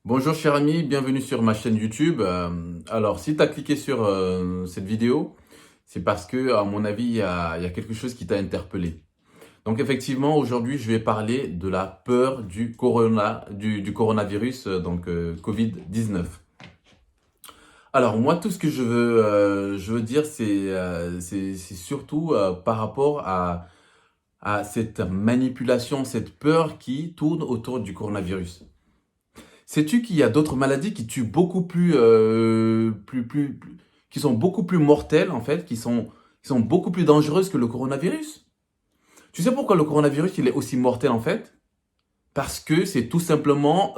Bonjour cher ami, bienvenue sur ma chaîne YouTube. Alors si tu as cliqué sur cette vidéo, c'est parce que à mon avis, il y a quelque chose qui t'a interpellé. Donc effectivement, aujourd'hui, je vais parler de la peur du coronavirus, Covid-19. Alors moi, tout ce que je veux dire, c'est surtout par rapport à cette manipulation, cette peur qui tourne autour du coronavirus. Sais-tu qu'il y a d'autres maladies qui tuent beaucoup qui sont beaucoup plus mortelles en fait, qui sont beaucoup plus dangereuses que le coronavirus? Tu sais pourquoi le coronavirus il est aussi mortel en fait? Parce que c'est tout simplement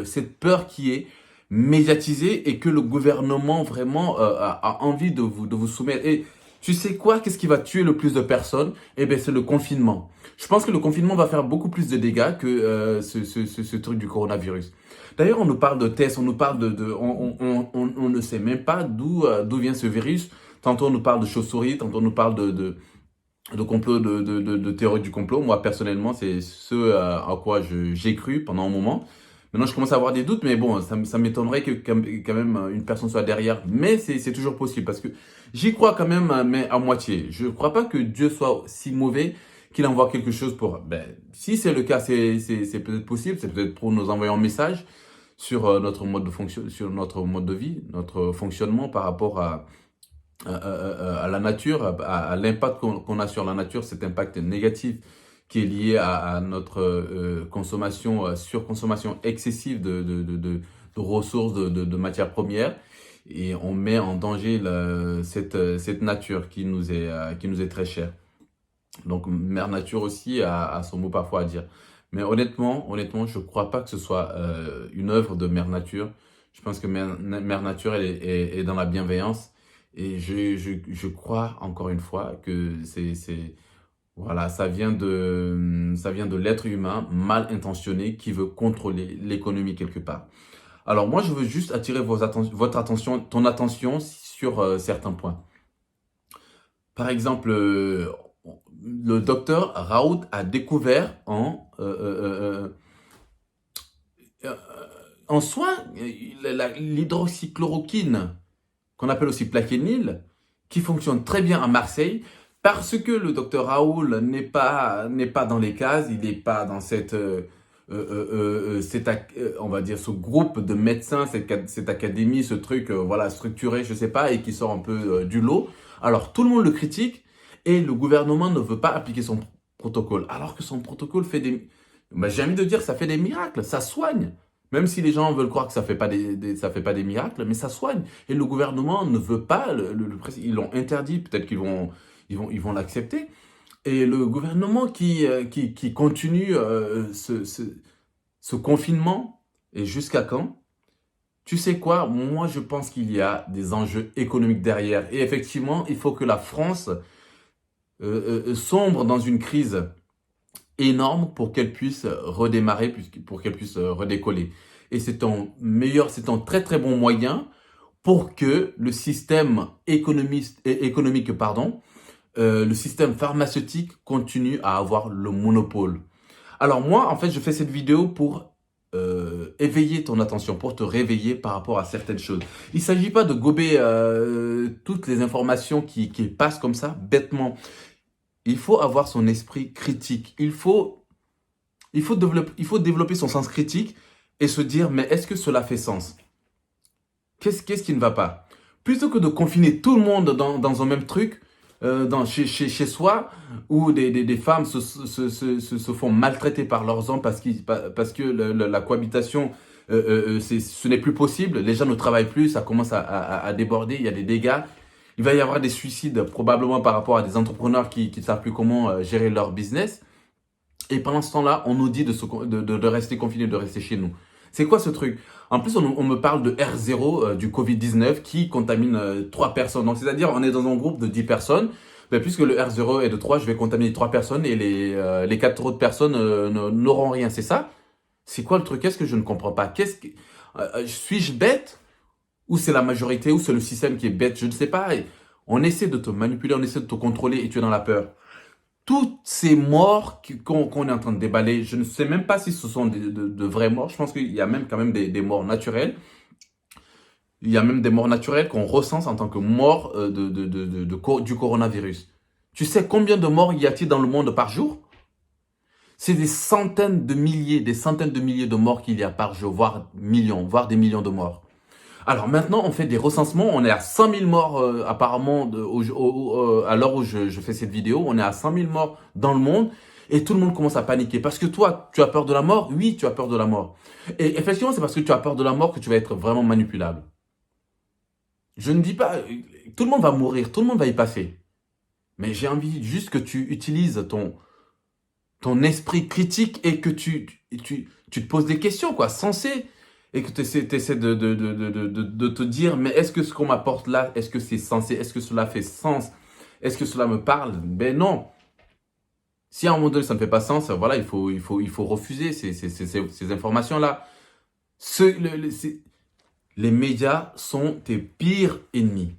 cette peur qui est médiatisée et que le gouvernement vraiment a envie de vous soumettre. Et tu sais quoi? Qu'est-ce qui va tuer le plus de personnes? Eh bien, c'est le confinement. Je pense que le confinement va faire beaucoup plus de dégâts que ce truc du coronavirus. D'ailleurs, on nous parle de tests, on nous parle on ne sait même pas d'où vient ce virus. Tantôt, on nous parle de chauves-souris, tantôt, on nous parle de complot, de théorie du complot. Moi, personnellement, c'est ce à quoi j'ai cru pendant un moment. Maintenant, je commence à avoir des doutes, mais bon, ça m'étonnerait que quand même une personne soit derrière. Mais c'est toujours possible parce que j'y crois quand même, mais à moitié. Je ne crois pas que Dieu soit si mauvais qu'il envoie quelque chose pour... Ben, si c'est le cas, c'est peut-être possible. C'est peut-être pour nous envoyer un message sur notre mode de fonction, sur notre mode de vie, notre fonctionnement par rapport à la nature, à l'impact qu'on a sur la nature, cet impact négatif qui est lié à notre consommation, surconsommation excessive de ressources, de matières premières. Et on met en danger cette nature qui nous est très chère. Donc, Mère Nature aussi a son mot parfois à dire. Mais honnêtement, je ne crois pas que ce soit une œuvre de Mère Nature. Je pense que Mère Nature, elle est dans la bienveillance. Et je crois, encore une fois, que voilà, ça vient de l'être humain mal intentionné qui veut contrôler l'économie quelque part. Alors moi, je veux juste attirer votre attention, ton attention sur certains points. Par exemple, le docteur Raoult a découvert euh, en soins l'hydroxychloroquine, qu'on appelle aussi plaquenil, qui fonctionne très bien à Marseille, parce que le docteur Raoul n'est pas dans les cases, il n'est pas dans on va dire, ce groupe de médecins, cette académie, ce truc, voilà, structuré, je sais pas, et qui sort un peu du lot. Alors, tout le monde le critique, et le gouvernement ne veut pas appliquer son protocole, alors que son protocole fait j'ai envie de dire, ça fait des miracles, ça soigne. Même si les gens veulent croire que ça fait pas ça fait pas des miracles, mais ça soigne. Et le gouvernement ne veut pas, ils l'ont interdit, peut-être qu'ils vont l'accepter. Et le gouvernement qui continue ce confinement, et jusqu'à quand? Tu sais quoi? Moi, je pense qu'il y a des enjeux économiques derrière. Et effectivement, il faut que la France sombre dans une crise énorme pour qu'elle puisse redémarrer, pour qu'elle puisse redécoller. Et c'est un très très bon moyen pour que le système économique, le système pharmaceutique continue à avoir le monopole. Alors moi, en fait, je fais cette vidéo pour éveiller ton attention, pour te réveiller par rapport à certaines choses. Il ne s'agit pas de gober toutes les informations qui passent comme ça, bêtement. Il faut avoir son esprit critique. Il faut développer son sens critique et se dire, mais est-ce que cela fait sens? Qu'est-ce qui ne va pas? Plutôt que de confiner tout le monde dans un même truc, chez soi, où des femmes se font maltraiter par leurs hommes parce que la cohabitation, ce n'est plus possible, les gens ne travaillent plus, ça commence à déborder, il y a des dégâts. Il va y avoir des suicides probablement par rapport à des entrepreneurs qui ne savent plus comment gérer leur business. Et pendant ce temps-là, on nous dit de rester confinés, de rester chez nous. C'est quoi ce truc? En plus, on me parle de R0 du Covid-19 qui contamine 3 personnes. Donc, c'est-à-dire, on est dans un groupe de 10 personnes. Ben, puisque le R0 est de 3, je vais contaminer 3 personnes et les 4 autres personnes n'auront rien. C'est ça? C'est quoi le truc? Qu'est-ce que je ne comprends pas? Suis-je bête? Ou c'est la majorité? Ou c'est le système qui est bête? Je ne sais pas. Et on essaie de te manipuler, on essaie de te contrôler et tu es dans la peur. toutes ces morts qu'on est en train de déballer, je ne sais même pas si ce sont de vraies morts. Je pense qu'il y a même quand même des morts naturelles. Il y a même des morts naturelles qu'on recense en tant que morts du coronavirus. Tu sais combien de morts y a-t-il dans le monde par jour? C'est des centaines de milliers de morts qu'il y a par jour, voire millions, voire des millions de morts. Alors maintenant, on fait des recensements. On est à 100 000 morts apparemment à l'heure où je fais cette vidéo. On est à 100 000 morts dans le monde et tout le monde commence à paniquer. Parce que toi, tu as peur de la mort? Oui, tu as peur de la mort. Et effectivement, c'est parce que tu as peur de la mort que tu vas être vraiment manipulable. Je ne dis pas, tout le monde va mourir, tout le monde va y passer. Mais j'ai envie juste que tu utilises ton esprit critique et que tu te poses des questions, quoi, sensées. Et que tu essaies de te dire, mais est-ce que ce qu'on m'apporte là, est-ce que c'est sensé? Est-ce que cela fait sens? Est-ce que cela me parle? Ben non. Si à un moment donné, ça ne fait pas sens, voilà, il faut refuser ces informations-là. Les médias sont tes pires ennemis.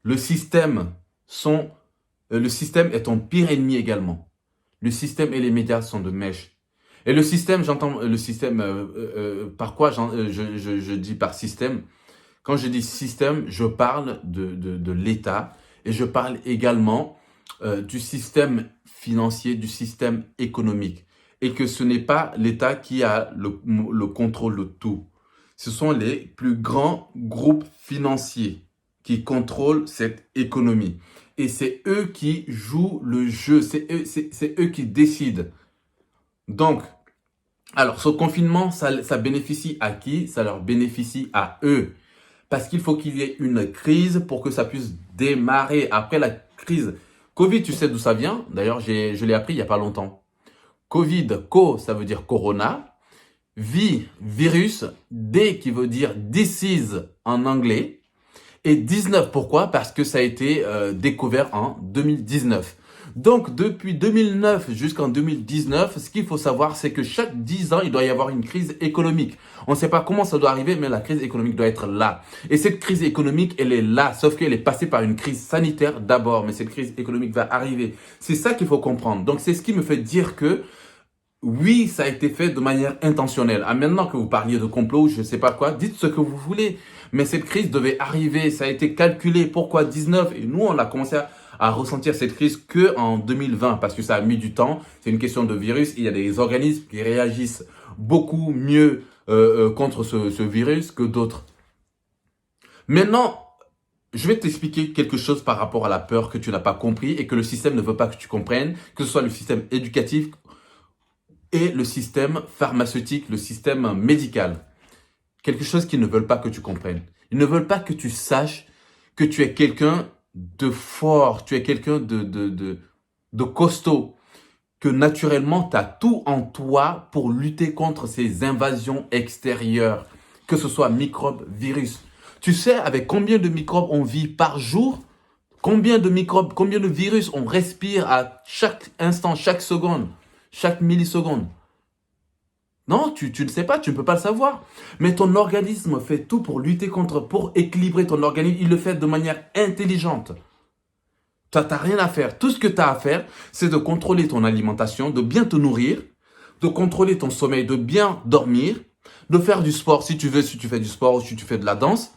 Le système est ton pire ennemi également. Le système et les médias sont de mèche. Et le système, j'entends le système, par quoi je dis par système? Quand je dis système, je parle de l'État et je parle également du système financier, du système économique. Et que ce n'est pas l'État qui a le contrôle de tout. Ce sont les plus grands groupes financiers qui contrôlent cette économie. Et c'est eux qui jouent le jeu, c'est eux qui décident. Donc, alors ce confinement, ça bénéficie à qui? Ça leur bénéficie à eux. Parce qu'il faut qu'il y ait une crise pour que ça puisse démarrer. Après la crise, Covid, tu sais d'où ça vient? D'ailleurs, je l'ai appris il n'y a pas longtemps. Covid, ça veut dire corona. Virus, D qui veut dire disease en anglais. Et 19, pourquoi? Parce que ça a été découvert en 2019. Donc, depuis 2009 jusqu'en 2019, ce qu'il faut savoir, c'est que chaque 10 ans, il doit y avoir une crise économique. On ne sait pas comment ça doit arriver, mais la crise économique doit être là. Et cette crise économique, elle est là, sauf qu'elle est passée par une crise sanitaire d'abord, mais cette crise économique va arriver. C'est ça qu'il faut comprendre. Donc, c'est ce qui me fait dire que oui, ça a été fait de manière intentionnelle. Ah, maintenant que vous parliez de complot, je ne sais pas quoi, dites ce que vous voulez. Mais cette crise devait arriver, ça a été calculé. Pourquoi 19? Et nous, on a commencé à ressentir cette crise que en 2020 parce que ça a mis du temps. C'est une question de virus. Il y a des organismes qui réagissent beaucoup mieux contre ce virus que d'autres. Maintenant, je vais t'expliquer quelque chose par rapport à la peur que tu n'as pas compris et que le système ne veut pas que tu comprennes, que ce soit le système éducatif et le système pharmaceutique, le système médical. Quelque chose qu'ils ne veulent pas que tu comprennes. Ils ne veulent pas que tu saches que tu es quelqu'un de fort, tu es quelqu'un de costaud, que naturellement tu as tout en toi pour lutter contre ces invasions extérieures, que ce soit microbes, virus. Tu sais avec combien de microbes on vit par jour? Combien de microbes, combien de virus on respire à chaque instant, chaque seconde, chaque milliseconde? Non, tu ne sais pas, tu ne peux pas le savoir. Mais ton organisme fait tout pour lutter contre, pour équilibrer ton organisme. Il le fait de manière intelligente. Tu n'as rien à faire. Tout ce que tu as à faire, c'est de contrôler ton alimentation, de bien te nourrir, de contrôler ton sommeil, de bien dormir, de faire du sport si tu veux, si tu fais du sport ou si tu fais de la danse.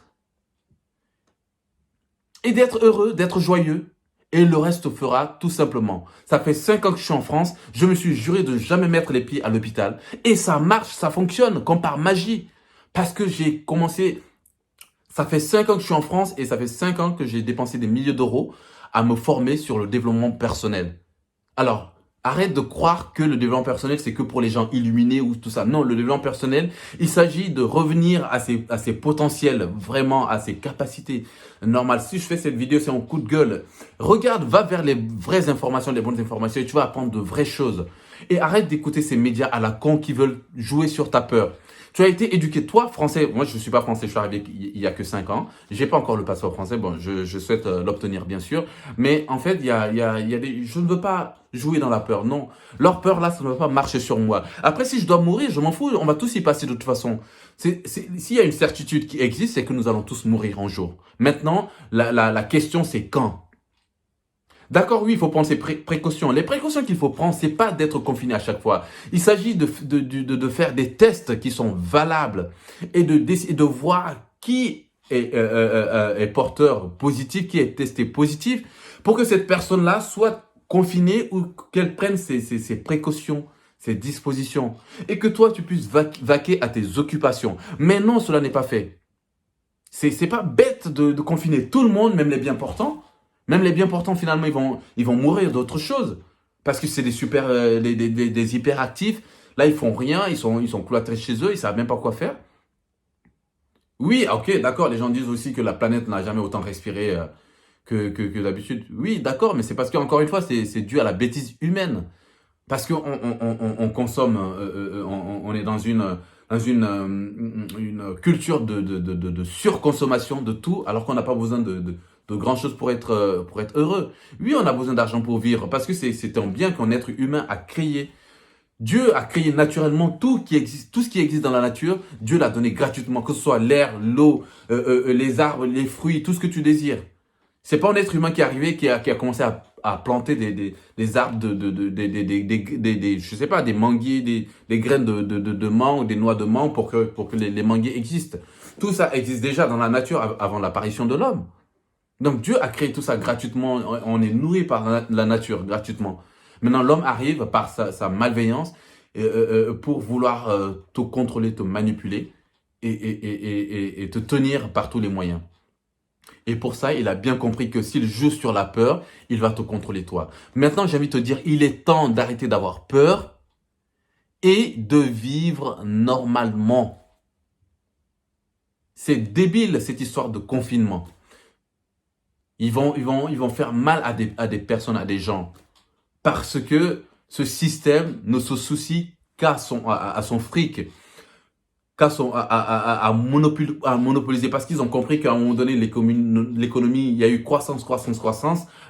Et d'être heureux, d'être joyeux. Et le reste fera tout simplement. Ça fait 5 ans que je suis en France. Je me suis juré de jamais mettre les pieds à l'hôpital. Et ça marche, ça fonctionne comme par magie. Parce que j'ai commencé... Ça fait 5 ans que je suis en France et ça fait 5 ans que j'ai dépensé des milliers d'euros à me former sur le développement personnel. Alors, arrête de croire que le développement personnel, c'est que pour les gens illuminés ou tout ça. Non, le développement personnel, il s'agit de revenir à ses potentiels, vraiment à ses capacités normales. Si je fais cette vidéo, c'est un coup de gueule. Regarde, va vers les vraies informations, les bonnes informations et tu vas apprendre de vraies choses. Et arrête d'écouter ces médias à la con qui veulent jouer sur ta peur. Tu as été éduqué, toi, français. Moi, je ne suis pas français, je suis arrivé il y a que 5 ans. J'ai pas encore le passeport français. Bon, je souhaite l'obtenir, bien sûr. Mais en fait, il y a je ne veux pas jouer dans la peur. Non. Leur peur, là, ça ne va pas marcher sur moi. Après, si je dois mourir, je m'en fous. On va tous y passer de toute façon. S'il y a une certitude qui existe, c'est que nous allons tous mourir un jour. Maintenant, la question, c'est quand? D'accord, oui, il faut prendre ses précautions. Les précautions qu'il faut prendre, c'est pas d'être confiné à chaque fois. Il s'agit de faire des tests qui sont valables et de voir qui est porteur positif, qui est testé positif, pour que cette personne-là soit confinée ou qu'elle prenne ses précautions, ses dispositions, et que toi, tu puisses vaquer à tes occupations. Mais non, cela n'est pas fait. C'est pas bête de confiner tout le monde, même les bien portants. Même les bien portants, finalement, ils vont mourir d'autre chose. Parce que c'est des super, des hyperactifs. Là, ils font rien, ils sont cloîtrés chez eux, ils savent même pas quoi faire. Oui, ok, d'accord, les gens disent aussi que la planète n'a jamais autant respiré que d'habitude. Oui, d'accord, mais c'est parce qu'encore une fois, c'est dû à la bêtise humaine. Parce qu'on on consomme, on est dans une culture de surconsommation de tout, alors qu'on n'a pas besoin de grand chose pour être heureux. Oui, on a besoin d'argent pour vivre, parce que c'est un bien qu'un être humain a créé. Dieu a créé naturellement tout ce qui existe dans la nature. Dieu l'a donné gratuitement, que ce soit l'air, l'eau, les arbres, les fruits, tout ce que tu désires. C'est pas un être humain qui est arrivé, qui a commencé à planter des arbres, je sais pas, des manguiers, des graines de mangue, des noix de mangue pour que les manguiers existent. Tout ça existe déjà dans la nature avant l'apparition de l'homme. Donc Dieu a créé tout ça gratuitement. On est nourri par la nature gratuitement. Maintenant, l'homme arrive par sa malveillance pour vouloir te contrôler, te manipuler et te tenir par tous les moyens. Et pour ça, il a bien compris que s'il joue sur la peur, il va te contrôler toi. Maintenant, j'ai envie de te dire, il est temps d'arrêter d'avoir peur et de vivre normalement. C'est débile cette histoire de confinement. Ils vont faire mal à des personnes, à des gens. Parce que ce système ne se soucie qu'à son fric, à monopoliser. Parce qu'ils ont compris qu'à un moment donné, l'économie, il y a eu croissance.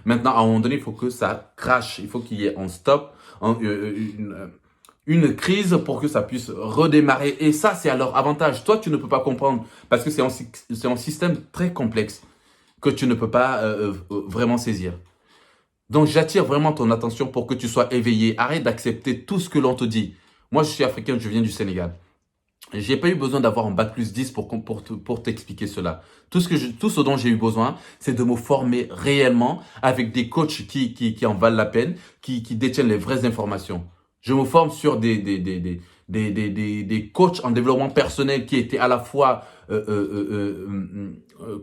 Maintenant, à un moment donné, il faut que ça crache. Il faut qu'il y ait un stop, une crise pour que ça puisse redémarrer. Et ça, c'est à leur avantage. Toi, tu ne peux pas comprendre parce que c'est un système très complexe que tu ne peux pas vraiment saisir. Donc, j'attire vraiment ton attention pour que tu sois éveillé. Arrête d'accepter tout ce que l'on te dit. Moi, je suis africain, je viens du Sénégal. J'ai pas eu besoin d'avoir un bac plus 10 pour t'expliquer cela. Tout ce dont j'ai eu besoin, c'est de me former réellement avec des coachs qui en valent la peine, qui détiennent les vraies informations. Je me forme sur des coachs en développement personnel qui étaient à la fois,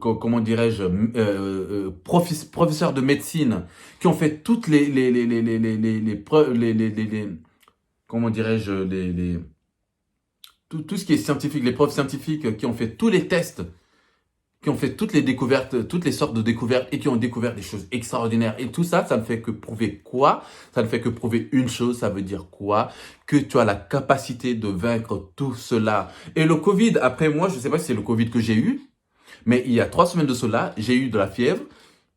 comment dirais-je, professeurs de médecine, qui ont fait toutes comment dirais-je, tout ce qui est scientifique, les preuves scientifiques, qui ont fait tous les tests, qui ont fait toutes les découvertes, toutes les sortes de découvertes et qui ont découvert des choses extraordinaires. Et tout ça, ça ne fait que prouver quoi? Ça ne fait que prouver une chose, ça veut dire quoi? Que tu as la capacité de vaincre tout cela. Et le Covid, après moi, je ne sais pas si c'est le Covid que j'ai eu, mais il y a 3 semaines de cela, j'ai eu de la fièvre.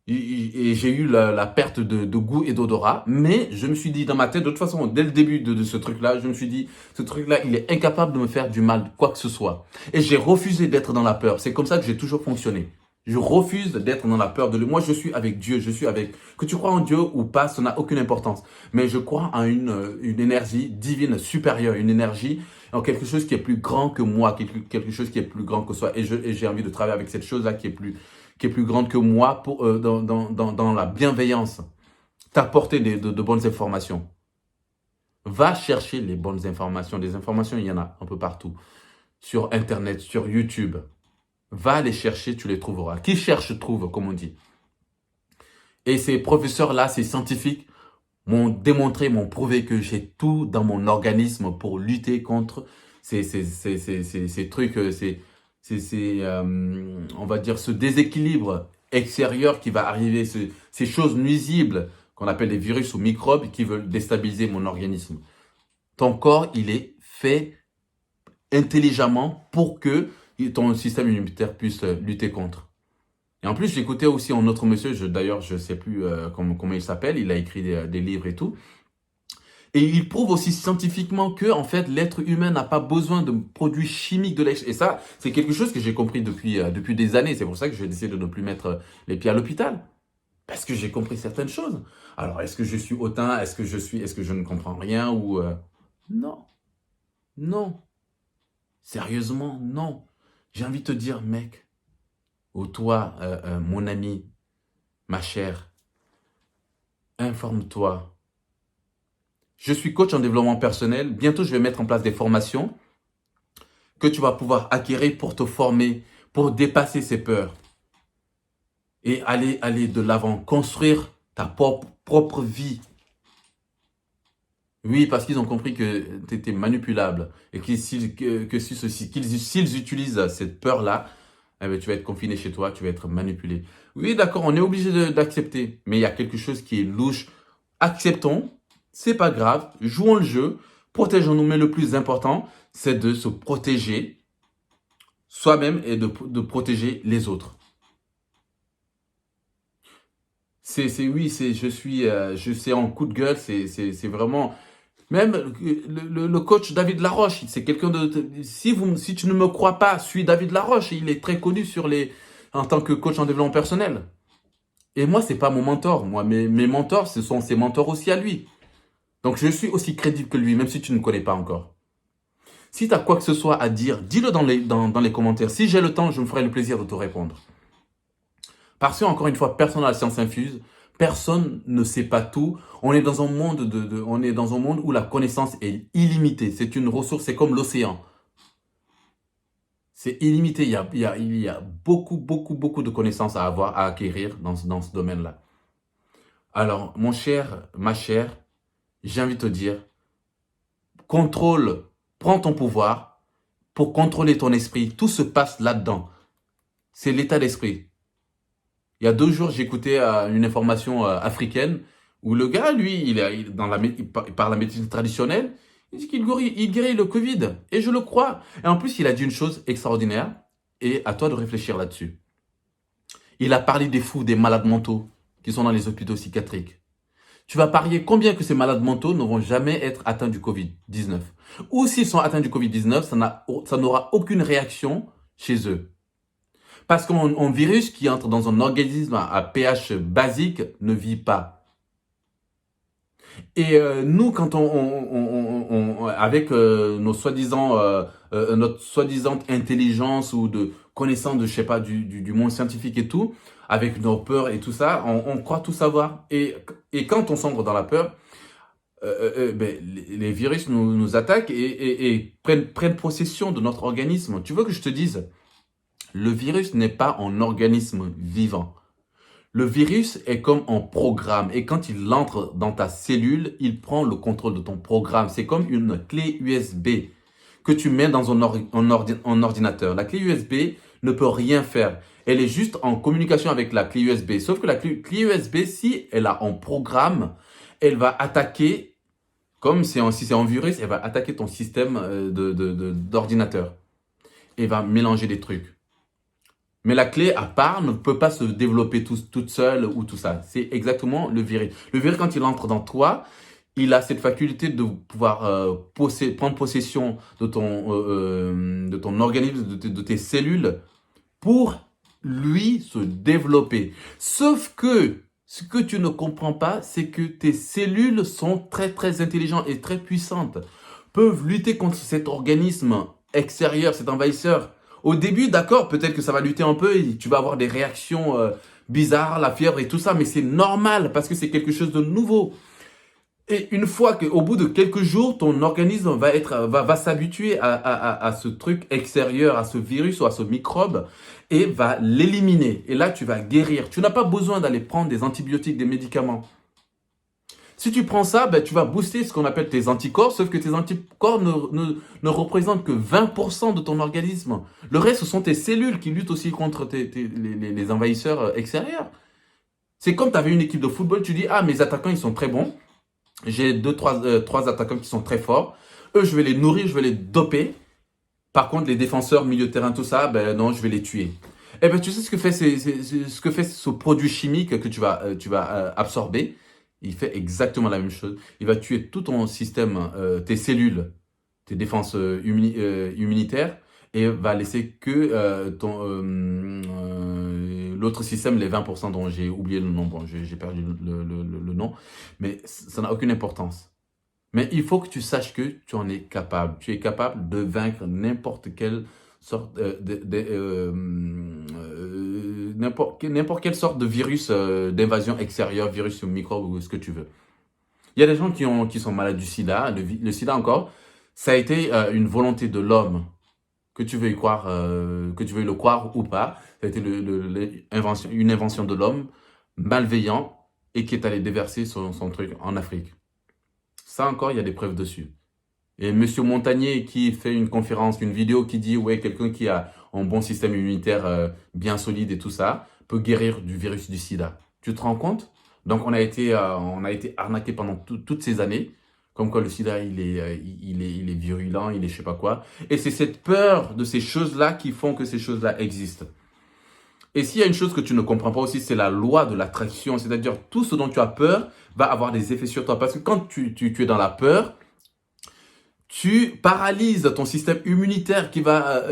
Et j'ai eu la perte de goût et d'odorat, mais je me suis dit dans ma tête, de toute façon, dès le début de ce truc-là, je me suis dit, ce truc-là, il est incapable de me faire du mal, quoi que ce soit. Et j'ai refusé d'être dans la peur. C'est comme ça que j'ai toujours fonctionné. Je refuse d'être dans la peur de lui. Moi, je suis avec Dieu, je suis avec... Que tu crois en Dieu ou pas, ça n'a aucune importance. Mais je crois en une énergie divine supérieure, une énergie, en quelque chose qui est plus grand que moi, quelque chose qui est plus grand que soi. Et j'ai envie de travailler avec cette chose-là qui est plus grande que moi dans la bienveillance, t'apporter de bonnes informations. Va chercher les bonnes informations. Des informations, il y en a un peu partout. Sur Internet, sur YouTube. Va les chercher, tu les trouveras. Qui cherche, trouve, comme on dit. Et ces professeurs-là, ces scientifiques, m'ont démontré, m'ont prouvé que j'ai tout dans mon organisme pour lutter contre ces trucs, on va dire, ce déséquilibre extérieur qui va arriver, ces choses nuisibles qu'on appelle des virus ou microbes qui veulent déstabiliser mon organisme. Ton corps, il est fait intelligemment pour que ton système immunitaire puisse lutter contre. Et en plus, j'écoutais aussi un autre monsieur, d'ailleurs, je ne sais plus comment il s'appelle, il a écrit des livres et tout. Et il prouve aussi scientifiquement que, en fait, l'être humain n'a pas besoin de produits chimiques de l'extérieur. Et ça, c'est quelque chose que j'ai compris depuis des années. C'est pour ça que j'ai décidé de ne plus mettre les pieds à l'hôpital. Parce que j'ai compris certaines choses. Alors, est-ce que je suis hautain? Est-ce que je ne comprends rien ou non, non. Sérieusement, non. J'ai envie de te dire, mec, ou toi, mon ami, ma chère, informe-toi. Je suis coach en développement personnel. Bientôt, je vais mettre en place des formations que tu vas pouvoir acquérir pour te former, pour dépasser ces peurs et aller de l'avant, construire ta propre vie. Oui, parce qu'ils ont compris que tu étais manipulable et s'ils utilisent cette peur-là, eh ben, tu vas être confiné chez toi, tu vas être manipulé. Oui, d'accord, on est obligé d'accepter, mais il y a quelque chose qui est louche. Acceptons, c'est pas grave, jouons le jeu, protégeons-nous, mais le plus important, c'est de se protéger soi-même et de protéger les autres. Oui, je suis en coup de gueule, c'est vraiment, même le coach David Laroche, c'est quelqu'un si tu ne me crois pas, suis David Laroche, il est très connu en tant que coach en développement personnel. Et moi, c'est pas mon mentor, moi, mes mentors, ce sont ses mentors aussi à lui. Donc, je suis aussi crédible que lui, même si tu ne me connais pas encore. Si tu as quoi que ce soit à dire, dis-le dans les commentaires. Si j'ai le temps, je me ferai le plaisir de te répondre. Parce que, encore une fois, personne n'a la science infuse. Personne ne sait pas tout. On est dans un monde on est dans un monde où la connaissance est illimitée. C'est une ressource, c'est comme l'océan. C'est illimité. Il y a beaucoup, beaucoup, beaucoup de connaissances à avoir, à acquérir dans ce domaine-là. Alors, mon cher, ma chère, j'ai envie de te dire, prends ton pouvoir pour contrôler ton esprit. Tout se passe là-dedans. C'est l'état d'esprit. Il y a 2 jours, j'écoutais une information africaine où le gars, lui, il parle la médecine traditionnelle. Il dit il guérit le Covid. Et je le crois. Et en plus, il a dit une chose extraordinaire. Et à toi de réfléchir là-dessus. Il a parlé des fous, des malades mentaux qui sont dans les hôpitaux psychiatriques. Tu vas parier combien que ces malades mentaux ne vont jamais être atteints du Covid-19. Ou s'ils sont atteints du Covid-19, ça n'aura aucune réaction chez eux. Parce qu'un virus qui entre dans un organisme à pH basique ne vit pas. Et nous, quand avec notre soi-disant intelligence ou de connaissance de, je sais pas, du monde scientifique et tout, avec nos peurs et tout ça, on croit tout savoir. Et quand on sombre dans la peur, ben, les virus nous attaquent et prennent possession de notre organisme. Tu veux que je te dise, le virus n'est pas un organisme vivant. Le virus est comme un programme et quand il entre dans ta cellule, il prend le contrôle de ton programme. C'est comme une clé USB que tu mets dans un ordinateur. La clé USB ne peut rien faire. Elle est juste en communication avec la clé USB. Sauf que la clé USB, si elle a un programme, elle va attaquer, comme si c'est un virus, elle va attaquer ton système d'ordinateur. Et va mélanger des trucs. Mais la clé à part ne peut pas se développer toute seule ou tout ça. C'est exactement le virus. Le virus, quand il entre dans toi, il a cette faculté de pouvoir prendre possession de ton organisme, de tes cellules, pour lui se développer. Sauf que ce que tu ne comprends pas, c'est que tes cellules sont très très intelligentes et très puissantes, peuvent lutter contre cet organisme extérieur, cet envahisseur. Au début, d'accord, peut-être que ça va lutter un peu et tu vas avoir des réactions bizarres, la fièvre et tout ça, mais c'est normal parce que c'est quelque chose de nouveau. Et une fois qu'au bout de quelques jours, ton organisme va s'habituer à ce truc extérieur, à ce virus ou à ce microbe et va l'éliminer. Et là, tu vas guérir. Tu n'as pas besoin d'aller prendre des antibiotiques, des médicaments. Si tu prends ça, ben, tu vas booster ce qu'on appelle tes anticorps, sauf que tes anticorps ne représentent que 20% de ton organisme. Le reste, ce sont tes cellules qui luttent aussi contre les envahisseurs extérieurs. C'est comme tu avais une équipe de football, tu dis, ah, mes attaquants, ils sont très bons. J'ai trois attaquants qui sont très forts. Eux, je vais les nourrir, je vais les doper. Par contre, les défenseurs, milieu de terrain, tout ça, ben non, je vais les tuer. Eh ben, tu sais ce que fait ce produit chimique que tu vas absorber. Il fait exactement la même chose. Il va tuer tout ton système, tes cellules, tes défenses immunitaires, et va laisser que l'autre système, les 20% dont j'ai oublié le nom, bon, j'ai perdu le nom, mais ça n'a aucune importance. Mais il faut que tu saches que tu en es capable. Tu es capable de vaincre n'importe quelle sorte n'importe quelle sorte de virus d'invasion extérieure, virus ou microbe ou ce que tu veux. Il y a des gens qui sont malades du sida. Le sida encore, ça a été une volonté de l'homme, que tu veuilles croire, que tu veuilles le croire ou pas. Ça a été une invention de l'homme malveillant et qui est allé déverser son truc en Afrique. Ça encore, il y a des preuves dessus. Et Monsieur Montagnier qui fait une conférence, une vidéo qui dit ouais, quelqu'un qui a un bon système immunitaire bien solide et tout ça peut guérir du virus du sida. Tu te rends compte? Donc on a été arnaqué pendant toutes ces années, comme quoi le sida il est virulent, il est je sais pas quoi. Et c'est cette peur de ces choses-là qui font que ces choses-là existent. Et s'il y a une chose que tu ne comprends pas aussi, c'est la loi de l'attraction. C'est-à-dire, tout ce dont tu as peur va avoir des effets sur toi. Parce que quand tu es dans la peur, tu paralyses ton système immunitaire qui va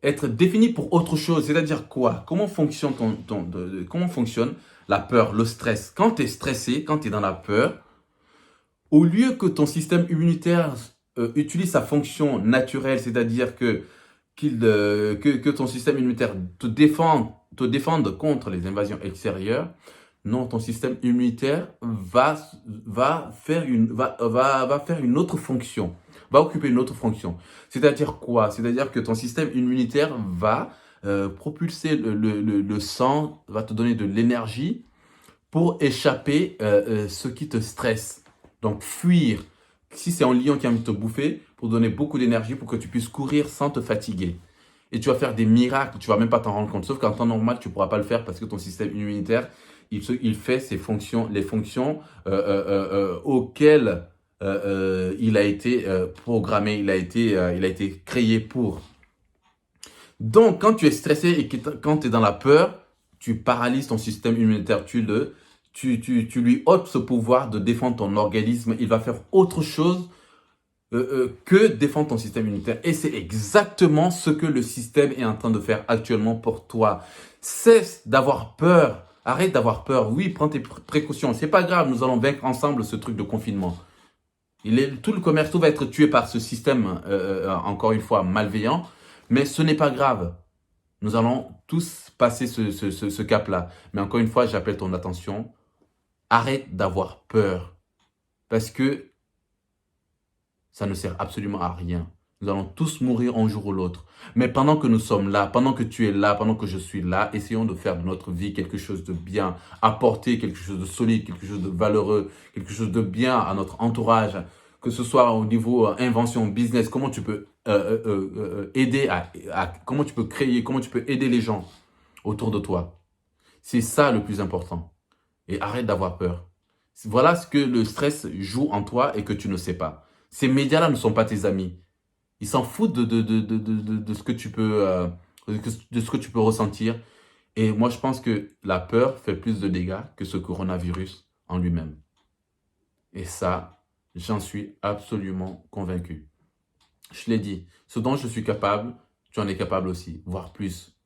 être défini pour autre chose. C'est-à-dire quoi? Comment fonctionne comment fonctionne la peur, le stress? Quand tu es stressé, quand tu es dans la peur, au lieu que ton système immunitaire utilise sa fonction naturelle, c'est-à-dire que ton système immunitaire te défende contre les invasions extérieures, non, ton système immunitaire va faire une autre fonction, va occuper une autre fonction. C'est-à-dire quoi? C'est-à-dire que ton système immunitaire va propulser le sang, va te donner de l'énergie pour échapper ce qui te stresse. Donc fuir. Si c'est un lion qui a envie de te bouffer, pour donner beaucoup d'énergie pour que tu puisses courir sans te fatiguer. Et tu vas faire des miracles, tu vas même pas t'en rendre compte. Sauf qu'en temps normal, tu pourras pas le faire parce que ton système immunitaire, il fait ses fonctions, les fonctions auxquelles il a été programmé, il a été créé pour. Donc, quand tu es stressé et quand tu es dans la peur, tu paralyses ton système immunitaire, tu lui ôtes ce pouvoir de défendre ton organisme. Il va faire autre chose que défendre ton système immunitaire. Et c'est exactement ce que le système est en train de faire actuellement pour toi. Cesse d'avoir peur. Arrête d'avoir peur. Oui, prends tes précautions. C'est pas grave, nous allons vaincre ensemble ce truc de confinement. Tout le commerce, tout va être tué par ce système, encore une fois, malveillant. Mais ce n'est pas grave. Nous allons tous passer ce cap-là. Mais encore une fois, j'appelle ton attention. Arrête d'avoir peur. Parce que ça ne sert absolument à rien. Nous allons tous mourir un jour ou l'autre. Mais pendant que nous sommes là, pendant que tu es là, pendant que je suis là, essayons de faire de notre vie quelque chose de bien, apporter quelque chose de solide, quelque chose de valeureux, quelque chose de bien à notre entourage, que ce soit au niveau invention, business, comment tu peux aider comment tu peux créer, comment tu peux aider les gens autour de toi. C'est ça le plus important. Et arrête d'avoir peur. Voilà ce que le stress joue en toi et que tu ne sais pas. Ces médias-là ne sont pas tes amis. Ils s'en foutent de ce que tu peux, de ce que tu peux ressentir. Et moi, je pense que la peur fait plus de dégâts que ce coronavirus en lui-même. Et ça, j'en suis absolument convaincu. Je l'ai dit, ce dont je suis capable, tu en es capable aussi, voire plus.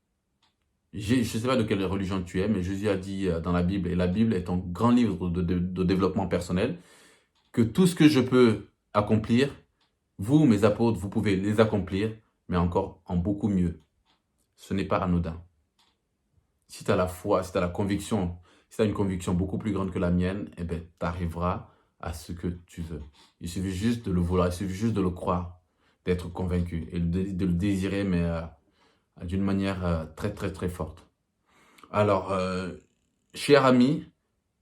Je ne sais pas de quelle religion tu es, mais Jésus a dit dans la Bible, et la Bible est un grand livre de développement personnel, que tout ce que je peux accomplir, vous, mes apôtres, vous pouvez les accomplir, mais encore en beaucoup mieux. Ce n'est pas anodin. Si tu as la foi, si tu as la conviction, si tu as une conviction beaucoup plus grande que la mienne, eh bien, tu arriveras à ce que tu veux. Il suffit juste de le vouloir, il suffit juste de le croire, d'être convaincu et de le désirer, mais d'une manière très, très, très forte. Alors, cher ami,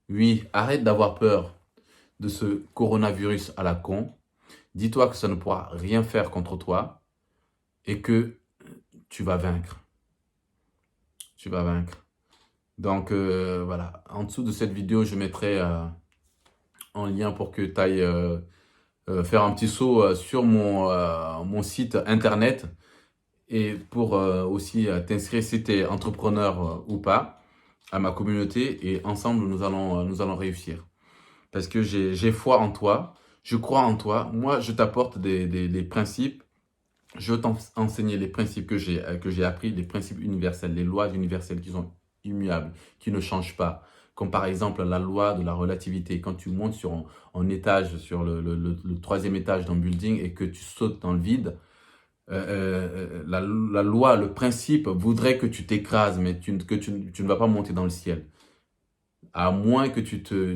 oui, arrête d'avoir peur de ce coronavirus à la con. Dis-toi que ça ne pourra rien faire contre toi et que tu vas vaincre. Tu vas vaincre. Donc, voilà. En dessous de cette vidéo, je mettrai un lien pour que tu ailles faire un petit saut sur mon site internet et pour aussi t'inscrire si tu es entrepreneur ou pas à ma communauté et ensemble, nous allons réussir. Parce que j'ai foi en toi. Je crois en toi. Moi, je t'apporte des principes Je veux t'enseigner les principes que j'ai appris, les principes universels, les lois universelles qui sont immuables, qui ne changent pas. Comme par exemple la loi de la relativité. Quand tu montes en étage, sur le troisième étage d'un building et que tu sautes dans le vide, la loi, le principe voudrait que tu t'écrases, mais tu ne vas pas monter dans le ciel. À moins que tu te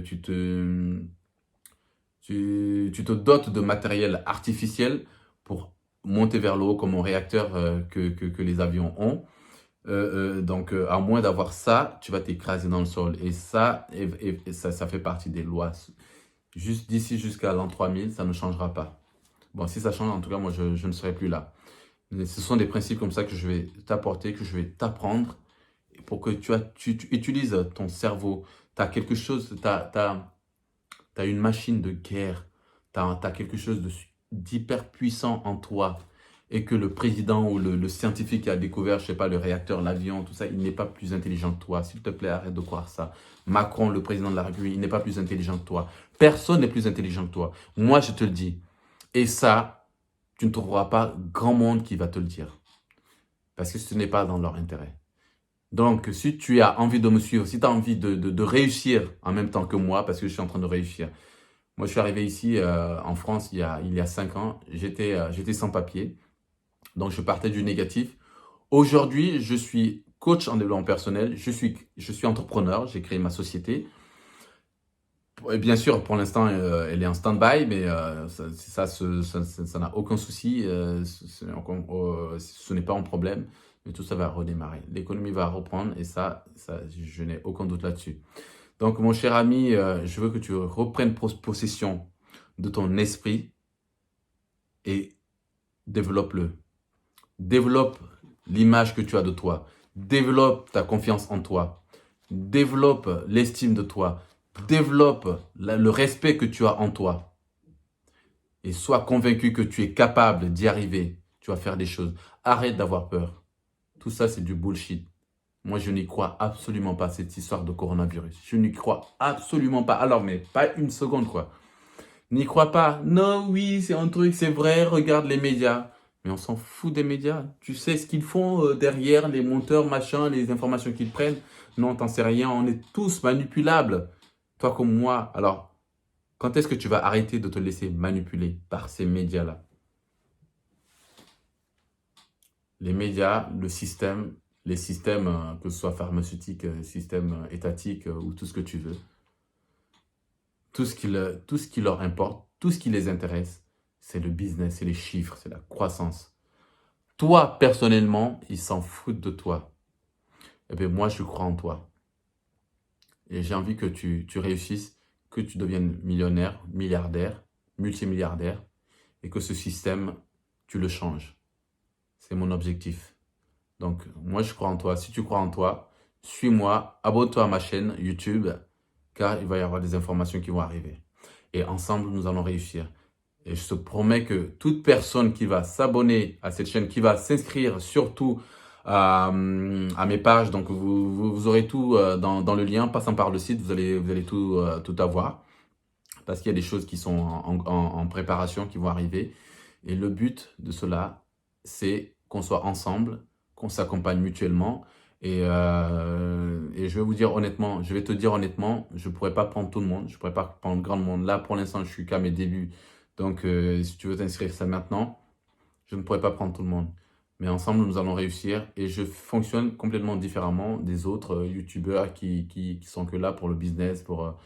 dotes de matériel artificiel pour monter vers le haut comme un réacteur que les avions ont. Donc, à moins d'avoir ça, tu vas t'écraser dans le sol. Et ça, ça fait partie des lois. Juste d'ici jusqu'à l'an 3000, ça ne changera pas. Bon, si ça change, en tout cas, moi, je ne serai plus là. Mais ce sont des principes comme ça que je vais t'apporter, que je vais t'apprendre pour que tu utilises ton cerveau. Tu as quelque chose, tu as une machine de guerre, tu as quelque chose d'hyper puissant en toi et que le président ou le scientifique qui a découvert, je sais pas, le réacteur, l'avion, tout ça, il n'est pas plus intelligent que toi. S'il te plaît, arrête de croire ça. Macron, le président de la République, il n'est pas plus intelligent que toi. Personne n'est plus intelligent que toi. Moi, je te le dis. Et ça, tu ne trouveras pas grand monde qui va te le dire. Parce que ce n'est pas dans leur intérêt. Donc, si tu as envie de me suivre, si tu as envie de réussir en même temps que moi, parce que je suis en train de réussir. Moi, je suis arrivé ici en France il y a 5 ans. J'étais sans papier. Donc, je partais du négatif. Aujourd'hui, je suis coach en développement personnel. Je suis entrepreneur. J'ai créé ma société. Et bien sûr, pour l'instant, elle est en stand-by, mais ça n'a aucun souci. Ce n'est pas un problème, mais tout ça va redémarrer. L'économie va reprendre et ça je n'ai aucun doute là-dessus. Donc, mon cher ami, je veux que tu reprennes possession de ton esprit et développe-le. Développe l'image que tu as de toi. Développe ta confiance en toi. Développe l'estime de toi. Développe le respect que tu as en toi. Et sois convaincu que tu es capable d'y arriver. Tu vas faire des choses. Arrête d'avoir peur. Tout ça, c'est du bullshit. Moi, je n'y crois absolument pas, cette histoire de coronavirus. Je n'y crois absolument pas. Alors, mais pas une seconde, quoi. N'y crois pas. Non, oui, c'est un truc, c'est vrai, regarde les médias. Mais on s'en fout des médias. Tu sais ce qu'ils font derrière, les monteurs, machin, les informations qu'ils prennent. Non, t'en sais rien, on est tous manipulables. Toi comme moi. Alors, quand est-ce que tu vas arrêter de te laisser manipuler par ces médias-là? Les médias, le système, les systèmes, que ce soit pharmaceutiques, système étatique ou tout ce que tu veux, tout ce qui leur importe, tout ce qui les intéresse, c'est le business, c'est les chiffres, c'est la croissance. Toi, personnellement, ils s'en foutent de toi. Eh bien, moi, je crois en toi. Et j'ai envie que tu réussisses, que tu deviennes millionnaire, milliardaire, multimilliardaire, et que ce système, tu le changes. C'est mon objectif. Donc, moi, je crois en toi. Si tu crois en toi, suis-moi, abonne-toi à ma chaîne YouTube, car il va y avoir des informations qui vont arriver. Et ensemble, nous allons réussir. Et je te promets que toute personne qui va s'abonner à cette chaîne, qui va s'inscrire surtout à mes pages, donc vous aurez tout dans le lien, passant par le site, vous allez tout avoir. Parce qu'il y a des choses qui sont en préparation, qui vont arriver. Et le but de cela, c'est qu'on soit ensemble, qu'on s'accompagne mutuellement. Et je vais vous dire honnêtement, je vais te dire honnêtement, je ne pourrais pas prendre tout le monde, je ne pourrais pas prendre grand monde. Là, pour l'instant, je suis qu'à mes débuts. Donc, si tu veux t'inscrire ça maintenant, je ne pourrais pas prendre tout le monde. Mais ensemble, nous allons réussir. Et je fonctionne complètement différemment des autres youtubeurs qui sont que là pour le business, pour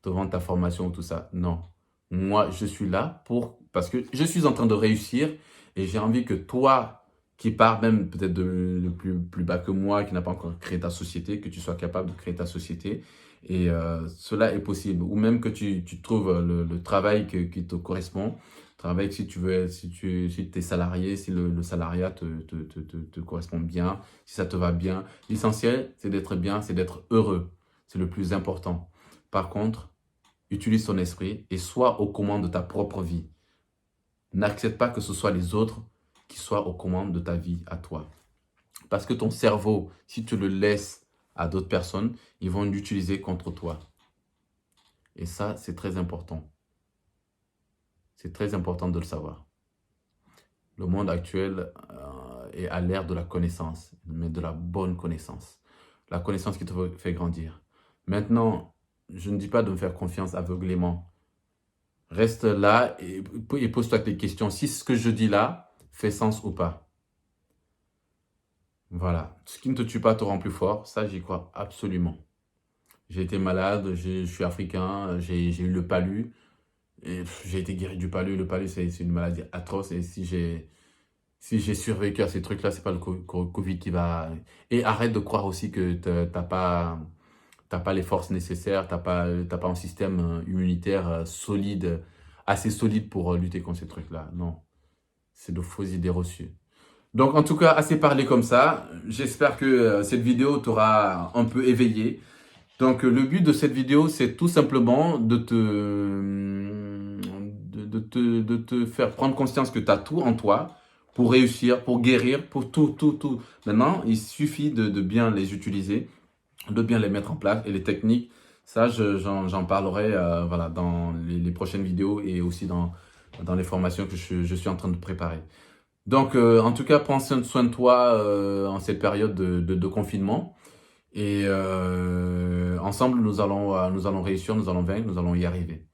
te vendre ta formation, tout ça. Non. Moi, je suis là parce que je suis en train de réussir et j'ai envie que toi, qui pars même peut-être de plus bas que moi, qui n'a pas encore créé ta société, que tu sois capable de créer ta société. Et cela est possible. Ou même que tu trouves le travail qui te correspond. Travail que si tu veux, si tu es salarié, si le salariat te correspond bien, si ça te va bien. L'essentiel, c'est d'être bien, c'est d'être heureux. C'est le plus important. Par contre, utilise ton esprit et sois aux commandes de ta propre vie. N'accepte pas que ce soit les autres qui soient aux commandes de ta vie à toi. Parce que ton cerveau, si tu le laisses à d'autres personnes, ils vont l'utiliser contre toi. Et ça, c'est très important. C'est très important de le savoir. Le monde actuel est à l'ère de la connaissance, mais de la bonne connaissance. La connaissance qui te fait grandir. Maintenant, je ne dis pas de me faire confiance aveuglément. Reste là et pose-toi tes questions. Si ce que je dis là fait sens ou pas. Voilà. Ce qui ne te tue pas te rend plus fort. Ça, j'y crois absolument. J'ai été malade, je suis africain, j'ai eu le palu. Et j'ai été guéri du palu. Le palu, c'est une maladie atroce. Et si j'ai survécu à ces trucs-là, c'est pas le Covid qui va... Et arrête de croire aussi que t'as pas les forces nécessaires, t'as pas un système immunitaire solide, assez solide pour lutter contre ces trucs-là. Non, c'est de fausses idées reçues. Donc, en tout cas, assez parlé comme ça. J'espère que cette vidéo t'aura un peu éveillé. Donc, le but de cette vidéo, c'est tout simplement de te faire prendre conscience que tu as tout en toi pour réussir, pour guérir, pour tout, tout, tout. Maintenant, il suffit de bien les utiliser, de bien les mettre en place. Et les techniques, ça, j'en parlerai voilà, dans les prochaines vidéos et aussi dans les formations que je suis en train de préparer. Donc, en tout cas, prends soin de toi en cette période de confinement. Et ensemble, nous allons réussir, nous allons vaincre, nous allons y arriver.